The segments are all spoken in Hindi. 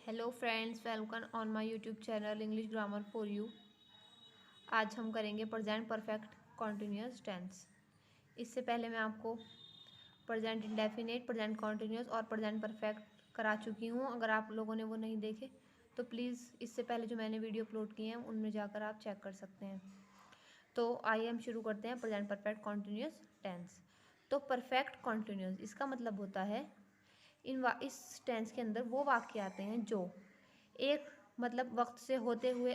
Hello friends, welcome on my YouTube channel English grammar for you. आज हम करेंगे प्रेजेंट परफेक्ट कॉन्टिन्यूअस टेंस। इससे पहले मैं आपको प्रेजेंट इंडेफिनिट, प्रेजेंट कॉन्टिन्यूअस और प्रेजेंट परफेक्ट करा चुकी हूँ। अगर आप लोगों ने वो नहीं देखे तो प्लीज़ इससे पहले जो मैंने वीडियो अपलोड किए हैं उनमें जाकर आप चेक कर सकते हैं। तो आइए हम शुरू करते हैं प्रेजेंट परफेक्ट कॉन्टिन्यूअस टेंस। तो परफेक्ट कॉन्टिन्यूअस इसका मतलब होता है इस टेंस के अंदर वो वाक्य आते हैं जो एक मतलब वक्त से होते हुए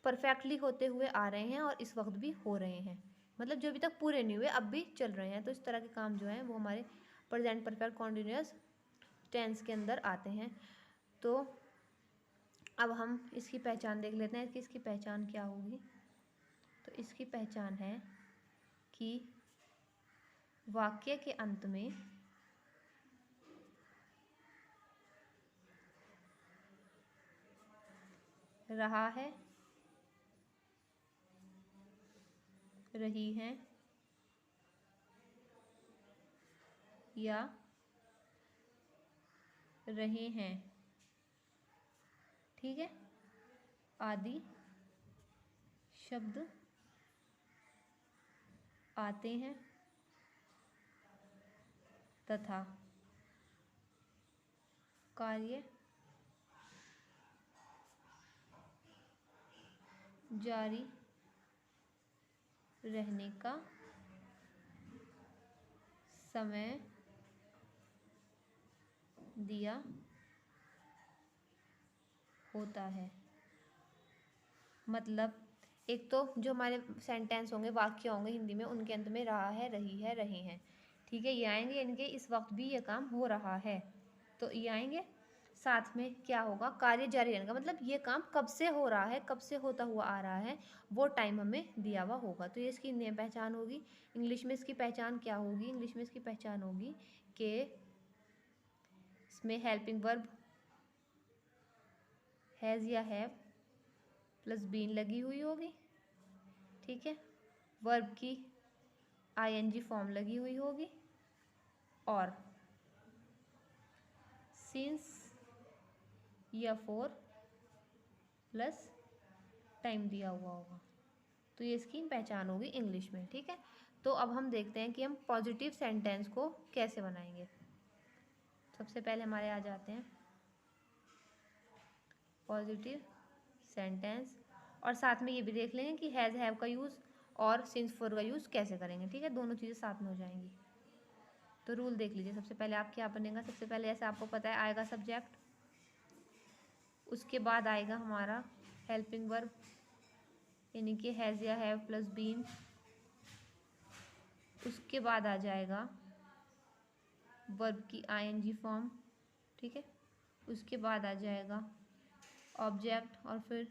परफेक्टली होते हुए आ रहे हैं और इस वक्त भी हो रहे हैं, मतलब जो अभी तक पूरे नहीं हुए अब भी चल रहे हैं। तो इस तरह के काम जो हैं वो हमारे प्रेजेंट परफेक्ट कॉन्टिन्यूअस टेंस के अंदर आते हैं। तो अब हम इसकी पहचान देख लेते हैं कि इसकी पहचान क्या होगी। तो इसकी पहचान है कि वाक्य के अंत में रहा है, रही हैं या रहे हैं, ठीक है, आदि शब्द आते हैं तथा कार्य जारी रहने का समय दिया होता है। मतलब एक तो जो हमारे सेंटेंस होंगे, वाक्य होंगे हिंदी में, उनके अंत में रहा है, रही है, रहे हैं, ठीक है, ये आएंगे। इनके इस वक्त भी ये काम हो रहा है तो ये आएंगे। साथ में क्या होगा, कार्य जारी रहने का, मतलब ये काम कब से हो रहा है, कब से होता हुआ आ रहा है, वो टाइम हमें दिया हुआ होगा। तो ये इसकी नई पहचान होगी। इंग्लिश में इसकी पहचान क्या होगी, इंग्लिश में इसकी पहचान होगी कि इसमें हेल्पिंग वर्ब हैज़ या हैव प्लस बीन लगी हुई होगी, ठीक है, वर्ब की आईएनजी फॉर्म लगी हुई होगी और सिंस या फॉर प्लस टाइम दिया हुआ होगा। तो ये इसकी पहचान होगी इंग्लिश में, ठीक है। तो अब हम देखते हैं कि हम पॉजिटिव सेंटेंस को कैसे बनाएंगे। सबसे पहले हमारे आ जाते हैं पॉजिटिव सेंटेंस, और साथ में ये भी देख लेंगे कि हैज़ हैव का यूज़ और सिंस फॉर का यूज़ कैसे करेंगे, ठीक है, दोनों चीज़ें साथ में हो जाएंगी। तो रूल देख लीजिए। सबसे पहले आप क्या बनेगा, सबसे पहले ऐसे आपको पता है आएगा सब्जेक्ट, उसके बाद आएगा हमारा हेल्पिंग वर्ब यानी कि हैज़ या हैव प्लस बीन, उसके बाद आ जाएगा वर्ब की आईएनजी फॉर्म, ठीक है, उसके बाद आ जाएगा ऑब्जेक्ट और फिर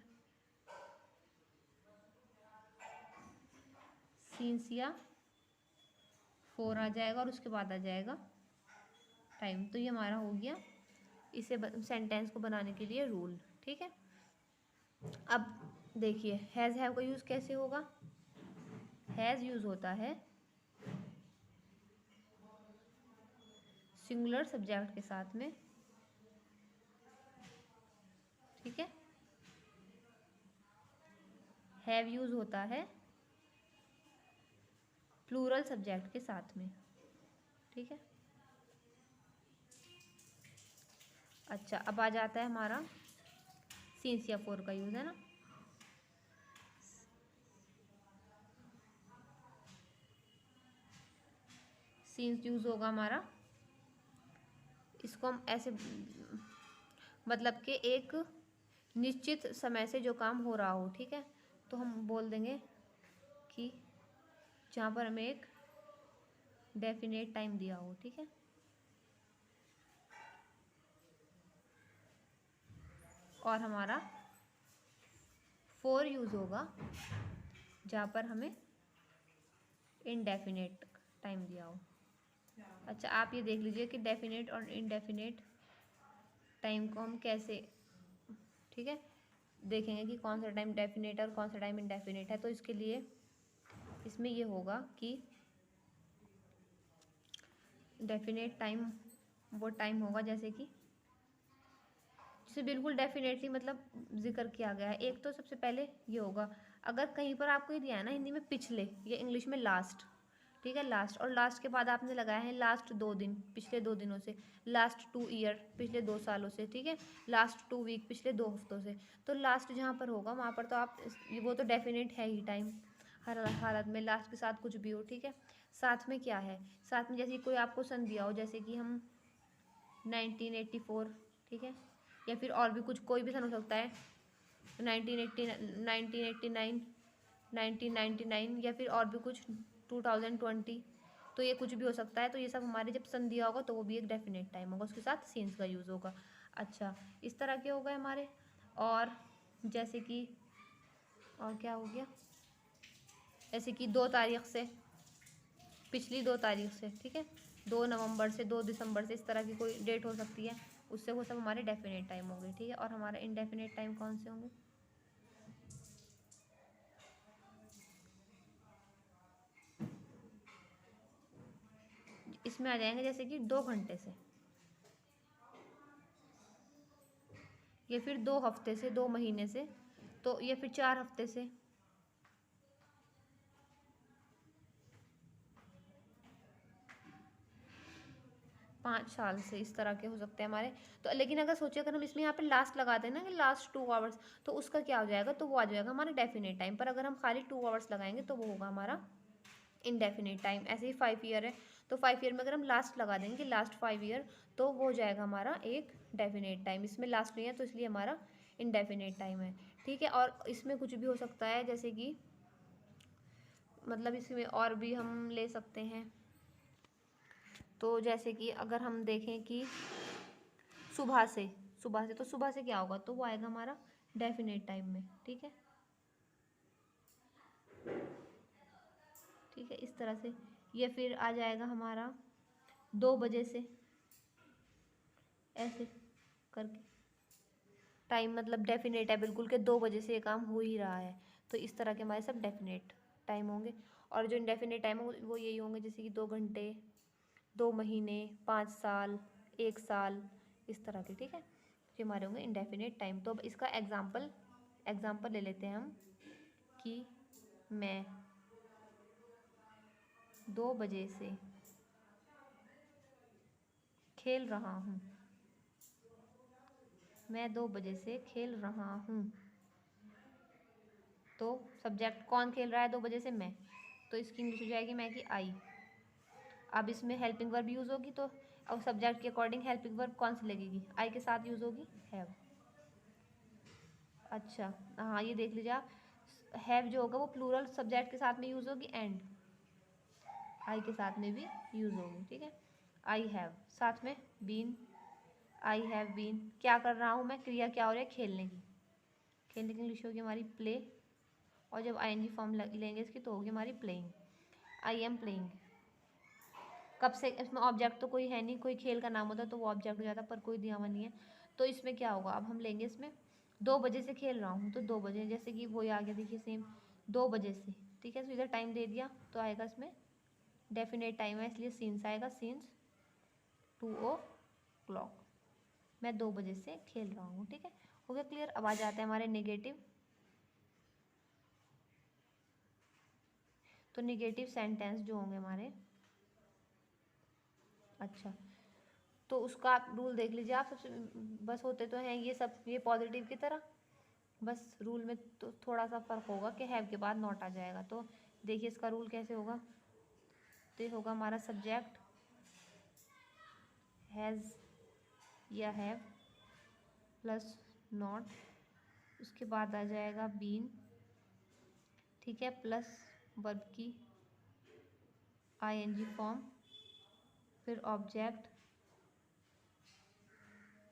सीन्स या फोर आ जाएगा और उसके बाद आ जाएगा टाइम। तो ये हमारा हो गया इसे सेंटेंस को बनाने के लिए रूल, ठीक है। अब देखिए हैज़ हैव का यूज़ कैसे होगा। हैज़ यूज़ होता है सिंगुलर सब्जेक्ट के साथ में, ठीक है। हैव यूज़ होता है प्लूरल सब्जेक्ट के साथ में, ठीक है। अच्छा, अब आ जाता है हमारा सिंस या फोर का यूज़, है ना। सिंस यूज़ होगा हमारा, इसको हम ऐसे मतलब कि एक निश्चित समय से जो काम हो रहा हो, ठीक है, तो हम बोल देंगे कि जहाँ पर हमें एक डेफिनेट टाइम दिया हो, ठीक है। और हमारा फोर यूज़ होगा जहाँ पर हमें इनडेफिनेट टाइम दिया हो। अच्छा, आप ये देख लीजिए कि डेफिनेट और इनडेफिनेट टाइम को हम कैसे, ठीक है, देखेंगे कि कौन सा टाइम डेफिनेट और कौन सा टाइम इनडेफिनेट है। तो इसके लिए इसमें ये होगा कि डेफिनेट टाइम वो टाइम होगा जैसे कि जिसमें बिल्कुल डेफिनेटली मतलब जिक्र किया गया है। एक तो सबसे पहले ये होगा, अगर कहीं पर आपको ये दिया है ना हिंदी में पिछले या इंग्लिश में लास्ट, ठीक है, लास्ट, और लास्ट के बाद आपने लगाया है लास्ट 2 दिन, पिछले 2 दिनों से, लास्ट 2 ईयर, पिछले 2 सालों से, ठीक है, लास्ट 2 वीक, पिछले 2 हफ्तों से, तो लास्ट जहाँ पर होगा वहाँ पर तो आप वो तो डेफिनेट है ही टाइम, हर हालत में लास्ट के साथ कुछ भी हो, ठीक है। साथ में क्या है, साथ में जैसे कोई आपको सन दिया हो, जैसे कि हम 1984, ठीक है, या फिर और भी कुछ कोई भी सन हो सकता है, 1989, 1999, या फिर और भी कुछ 2020, तो ये कुछ भी हो सकता है। तो ये सब हमारे जब सन दिया होगा तो वो भी एक डेफिनेट टाइम होगा, उसके साथ सीन्स का यूज़ होगा। अच्छा, इस तरह के हो गए हमारे। और जैसे कि और क्या हो गया, जैसे कि 2 तारीख से, पिछली 2 तारीख से, ठीक है, 2 नवंबर से 2 दिसंबर से, इस तरह की कोई डेट हो सकती है, उससे वो सब हमारे डेफिनेट टाइम हो गए, ठीक है। और हमारा इनडेफिनेट टाइम कौन से होंगे, इसमें आ जाएंगे जैसे कि 2 घंटे से, या फिर 2 हफ्ते से, 2 महीने से, तो या फिर 4 हफ्ते से, 5 साल से, इस तरह के हो सकते हैं हमारे। तो लेकिन अगर सोचिए अगर हम इसमें यहाँ पे लास्ट लगा दें ना कि लास्ट 2 आवर्स, तो उसका क्या हो जाएगा, तो वो आ जाएगा हमारा डेफिनेट टाइम। पर अगर हम खाली 2 आवर्स लगाएंगे तो वो होगा हमारा इनडेफिनेट टाइम। ऐसे ही 5 ईयर है, तो 5 ईयर में अगर हम लास्ट लगा देंगे कि लास्ट 5 ईयर, तो वो हो जाएगा हमारा एक डेफिनेट टाइम। इसमें लास्ट नहीं है तो इसलिए हमारा इनडेफिनेट टाइम है, ठीक है। और इसमें कुछ भी हो सकता है, जैसे कि मतलब इसमें और भी हम ले सकते हैं। तो जैसे कि अगर हम देखें कि सुबह से, सुबह से, तो सुबह से क्या होगा, तो वो आएगा हमारा डेफिनेट टाइम में, ठीक है, ठीक है, इस तरह से। ये फिर आ जाएगा हमारा 2 बजे से, ऐसे करके टाइम मतलब डेफिनेट है बिल्कुल कि 2 बजे से ये काम हो ही रहा है। तो इस तरह के हमारे सब डेफिनेट टाइम होंगे। और जो इनडेफिनेट टाइम है वो यही होंगे, जैसे कि 2 घंटे, 2 महीने, 5 साल, 1 साल, इस तरह के, ठीक है, ये हमारे होंगे इनडेफिनेट टाइम। तो अब इसका एग्जाम्पल एग्जाम्पल ले लेते हैं हम कि मैं 2 बजे से खेल रहा हूँ, मैं 2 बजे से खेल रहा हूँ। तो सब्जेक्ट कौन खेल रहा है 2 बजे से, मैं, तो इसकी इंग्लिश हो जाएगी मैं की आई। अब इसमें हेल्पिंग वर्ब यूज़ होगी, तो अब सब्जेक्ट के अकॉर्डिंग हेल्पिंग वर्ब कौन सी लगेगी, आई के साथ यूज़ होगी हैव। अच्छा, हाँ, ये देख लीजिए आप, हैव जो होगा वो प्लूरल सब्जेक्ट के साथ में यूज़ होगी, एंड आई के साथ में भी यूज़ होगी, ठीक है। आई हैव, साथ में बीन, आई हैव बीन, क्या कर रहा हूँ मैं, क्रिया क्या हो रही है, खेलने की, खेलने की इंग्लिश होगी हमारी प्ले। और जब आई एन जी फॉर्म लेंगे इसकी तो होगी हमारी प्लेइंग, आई एम प्लेइंग। कब से, इसमें ऑब्जेक्ट तो कोई है नहीं, कोई खेल का नाम होता तो वो ऑब्जेक्ट हो जाता, पर कोई दिया हुआ नहीं है। तो इसमें क्या होगा, अब हम लेंगे इसमें 2 बजे से खेल रहा हूँ, तो 2 बजे, जैसे कि वही आ गया, देखिए सेम 2 बजे से, ठीक है। तो इधर टाइम दे दिया तो आएगा इसमें डेफिनेट टाइम है, इसलिए सीन्स आएगा, सीन्स 2 o'clock, मैं 2 बजे से खेल रहा हूँ, ठीक है। हो गया क्लियर। अब आ जाते हैं हमारे नेगेटिव। तो नेगेटिव सेंटेंस जो होंगे हमारे, अच्छा, तो उसका आप रूल देख लीजिए आप, सबसे बस होते तो हैं ये सब, ये पॉजिटिव की तरह, बस रूल में तो थोड़ा सा फ़र्क होगा कि हैव के बाद नॉट आ जाएगा। तो देखिए इसका रूल कैसे होगा, तो ये होगा हमारा सब्जेक्ट हैज़ या हैव प्लस नॉट, उसके बाद आ जाएगा बीन, ठीक है, प्लस वर्ब की आईएनजी फॉर्म, फिर ऑब्जेक्ट,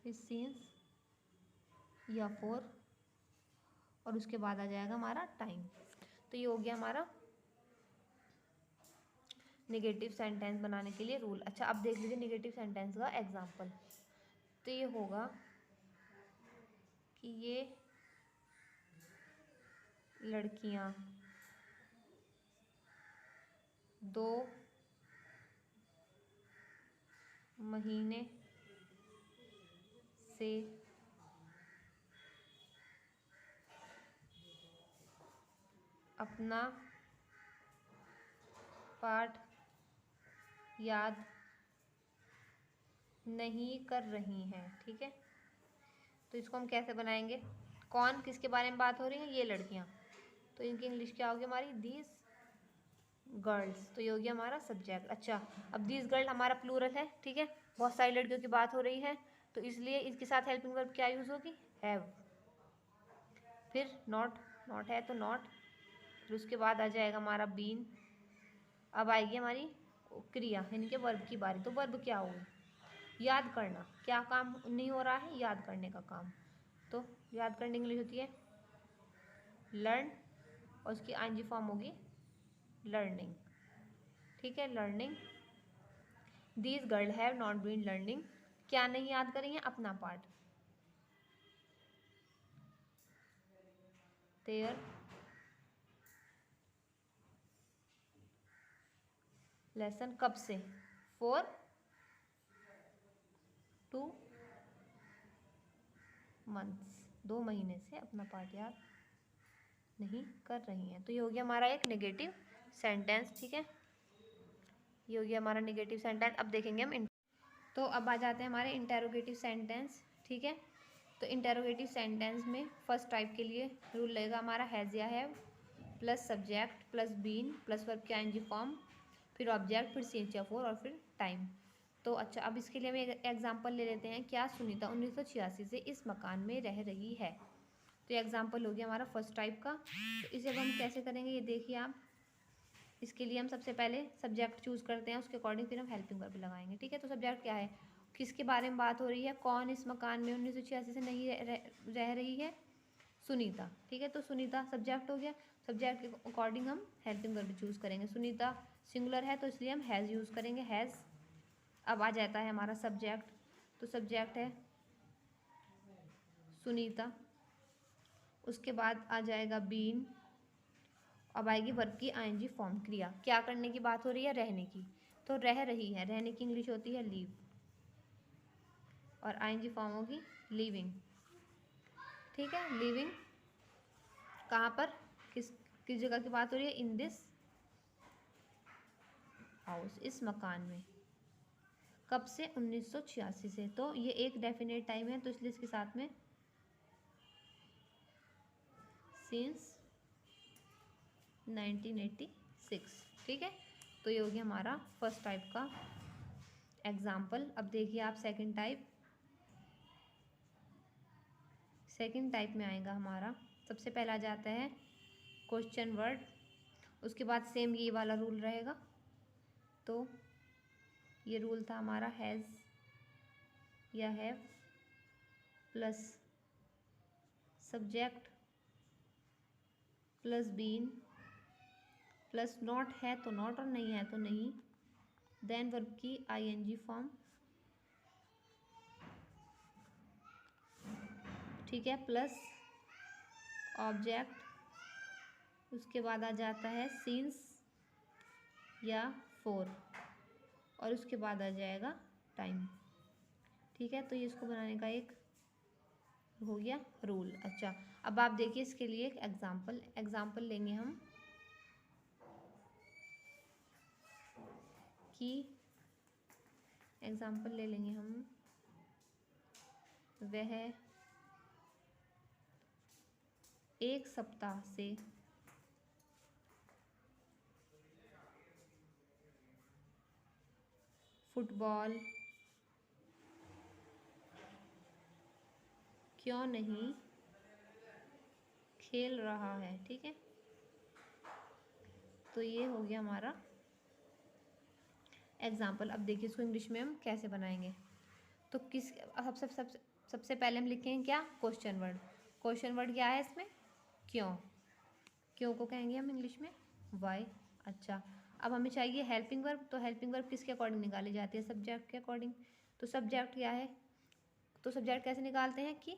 फिर सीन्स या फोर, और उसके बाद आ जाएगा हमारा टाइम। तो ये हो गया हमारा नेगेटिव सेंटेंस बनाने के लिए रूल। अच्छा, अब देख लीजिए नेगेटिव सेंटेंस का एग्जाम्पल। तो ये होगा कि ये लड़कियां 2 महीने से अपना पाठ याद नहीं कर रही हैं। ठीक है, तो इसको हम कैसे बनाएंगे? कौन, किसके बारे में बात हो रही है? ये लड़कियां, तो इनकी इंग्लिश क्या होगी हमारी? These girls. तो ये हो गया हमारा सब्जेक्ट। अच्छा, अब दीज गर्ल हमारा प्लूरल है। ठीक है, बहुत सारी लड़कियों की बात हो रही है, तो इसलिए इसके साथ हेल्पिंग वर्ब क्या यूज़ होगी? हैव। फिर नॉट, नॉट है तो नॉट। फिर उसके बाद आ जाएगा हमारा बीन। अब आएगी हमारी क्रिया यानी कि वर्ब की बारी। तो वर्ब क्या होगी? याद करना। क्या काम नहीं हो रहा है? याद करने का काम। तो याद करने के लिए होती है लर्न, और उसकी आईएनजी फॉर्म होगी लर्निंग। ठीक है, learning. These girl have not been learning. क्या नहीं याद करेंगे? अपना पार्ट। There lesson. कब से? 4 2 मंथ्स। 2 महीने से अपना पार्ट याद नहीं कर रही हैं। तो ये हो गया हमारा एक नेगेटिव सेंटेंस। ठीक है, ये हो गया हमारा नेगेटिव सेंटेंस। अब देखेंगे हम तो अब आ जाते हैं हमारे इंटेरोगेटिव सेंटेंस। ठीक है, तो इंटेरोगेटिव सेंटेंस में फर्स्ट टाइप के लिए रूल लगेगा हमारा हैज़ या have plus subject plus been plus verb की आईएनजी फॉर्म, फिर ऑब्जेक्ट, फिर सिंस या फोर, और फिर टाइम। तो अच्छा, अब इसके लिए हम एक एग्जांपल ले लेते हैं। क्या सुनीता 1986 से इस मकान में रह रही है? तो ये एग्जांपल हो गया हमारा फर्स्ट टाइप का। तो इसे अब हम कैसे करेंगे ये देखिए आप। इसके लिए हम सबसे पहले सब्जेक्ट चूज़ करते हैं, उसके अकॉर्डिंग फिर हम हेल्पिंग वर्ब लगाएंगे। ठीक है, तो सब्जेक्ट क्या है? किसके बारे में बात हो रही है? कौन इस मकान में 1986 से नहीं रह रही है? सुनीता। ठीक है, तो सुनीता सब्जेक्ट हो गया। सब्जेक्ट के अकॉर्डिंग हम हेल्पिंग वर्ब चूज़ करेंगे। सुनीता सिंगुलर है तो इसलिए हम हैज़ यूज़ करेंगे, हैज़। अब आ जाता है हमारा सब्जेक्ट, तो सब्जेक्ट है सुनीता। उसके बाद आ जाएगा बीन। अब आएगी वर्ब की आईएनजी फॉर्म, क्रिया। क्या करने की बात हो रही है? रहने की। तो रह रही है, रहने की इंग्लिश होती है लीव, और आईएनजी फॉर्म होगी लिविंग। ठीक है, लिविंग। कहाँ पर, किस किस जगह की बात हो रही है? इन दिस हाउस, इस मकान में। कब से? 1986 से। तो ये एक डेफिनेट टाइम है, तो इसलिए इसके साथ में सिंस 1986। ठीक है, तो ये हो गया हमारा फर्स्ट टाइप का एग्जाम्पल। अब देखिए आप सेकंड टाइप। सेकंड टाइप में आएगा हमारा, सबसे पहला जाता है क्वेश्चन वर्ड। उसके बाद सेम ये वाला रूल रहेगा। तो ये रूल था हमारा हैज़ या have plus subject plus been plus not है तो नॉट, और नहीं है तो नहीं, देन वर्ब की आईएनजी फॉर्म। ठीक है, प्लस ऑब्जेक्ट। उसके बाद आ जाता है सिंस या फोर, और उसके बाद आ जाएगा टाइम। ठीक है, तो ये इसको बनाने का एक हो गया रूल। अच्छा, अब आप देखिए इसके लिए एक एग्जाम्पल लेंगे हम कि एग्जाम्पल ले लेंगे हम, वह एक सप्ताह से फुटबॉल क्यों नहीं खेल रहा है? ठीक है, तो ये हो गया हमारा एग्जाम्पल। अब देखिए इसको इंग्लिश में हम कैसे बनाएंगे। तो सबसे पहले हम लिखेंगे क्या? Question word. क्वेश्चन वर्ड क्या है इसमें? क्यों। क्यों को कहेंगे हम इंग्लिश में वाई। अच्छा, अब हमें चाहिए हेल्पिंग वर्ब। तो हेल्पिंग वर्ब किसके अकॉर्डिंग निकाली जाती है? सब्जेक्ट के अकॉर्डिंग। तो सब्जेक्ट क्या है? तो सब्जेक्ट कैसे निकालते हैं कि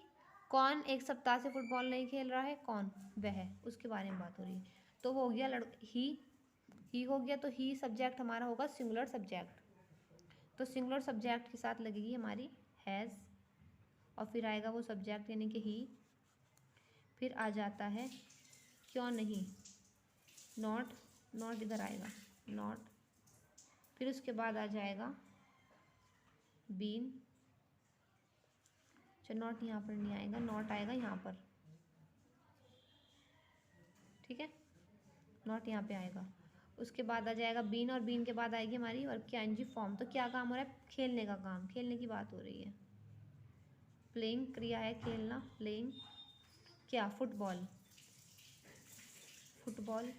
कौन एक सप्ताह से फुटबॉल नहीं खेल रहा है? कौन? वह, उसके बारे में बात हो रही है। तो वो हो गया ही हो गया। तो ही सब्जेक्ट हमारा होगा सिंगुलर सब्जेक्ट। तो सिंगुलर सब्जेक्ट के साथ लगेगी हमारी हैज़, और फिर आएगा वो सब्जेक्ट यानी कि ही। फिर आ जाता है क्यों नहीं, नॉट, नॉट इधर आएगा, नॉट, फिर उसके बाद आ जाएगा बीन, अच्छा नॉट यहाँ पर नहीं आएगा, नॉट आएगा यहाँ पर, ठीक है, नॉट यहाँ पे आएगा। उसके बाद आ जाएगा बीन, और बीन के बाद आएगी हमारी वर्ब की आईएनजी फॉर्म। तो क्या काम हो रहा है, खेलने का काम, खेलने की बात हो रही है। प्लेइंग क्रिया है खेलना, प्लेइंग क्या, फुटबॉल, फुटबॉल।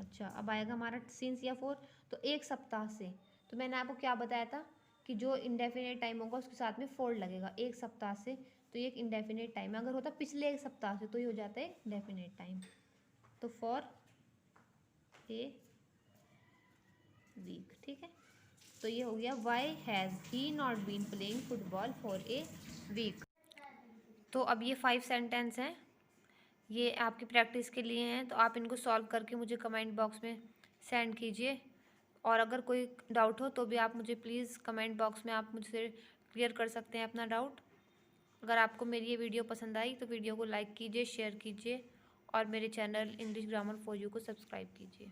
अच्छा अब आएगा हमारा सिंस या फॉर, तो एक सप्ताह से, तो मैंने आपको क्या बताया था कि जो इंडेफिनेट टाइम होगा उसके साथ में फोर लगेगा, एक सप्ताह से, तो ये एक इंडेफिनेट टाइम है। अगर होता पिछले एक सप्ताह से तो ये हो जाता है इंडेफिनेट टाइम। तो फॉर ए वीक, ठीक है। तो ये हो गया why has he not been playing football for a week. तो अब ये 5 सेंटेंस हैं, ये आपकी प्रैक्टिस के लिए हैं, तो आप इनको सॉल्व करके मुझे कमेंट बॉक्स में सेंड कीजिए। और अगर कोई डाउट हो तो भी आप मुझे प्लीज़ कमेंट बॉक्स में आप मुझसे क्लियर कर सकते हैं अपना डाउट। अगर आपको मेरी ये वीडियो पसंद आई तो वीडियो को लाइक कीजिए, शेयर कीजिए, और मेरे channel English grammar for you को सब्सक्राइब कीजिए।